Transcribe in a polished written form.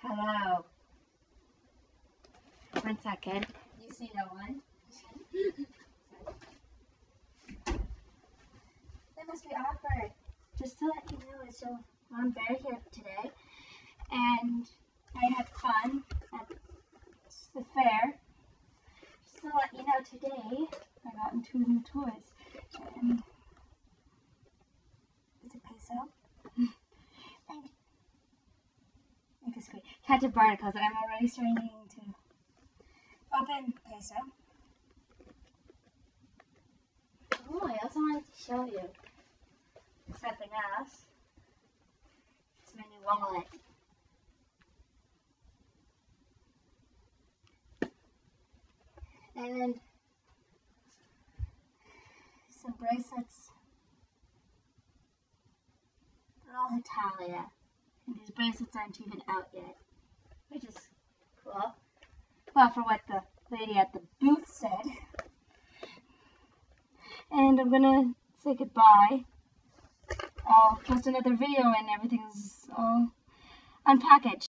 Hello. 1 second. You see no one? That must be awkward. Just to let you know, so I'm Bear here today, and I had fun at the fair. Just to let you know, today I got 2 new toys. And is it peso? And make a screen. Catch a barnacles, and I'm already starting to open peso. Oh, I also wanted to show you something else. It's my new wallet. And some bracelets. They're all Italia. And these bracelets aren't even out yet, which is cool. Well, for what the lady at the booth said. And I'm gonna say goodbye. I'll post another video and everything's all unpackaged.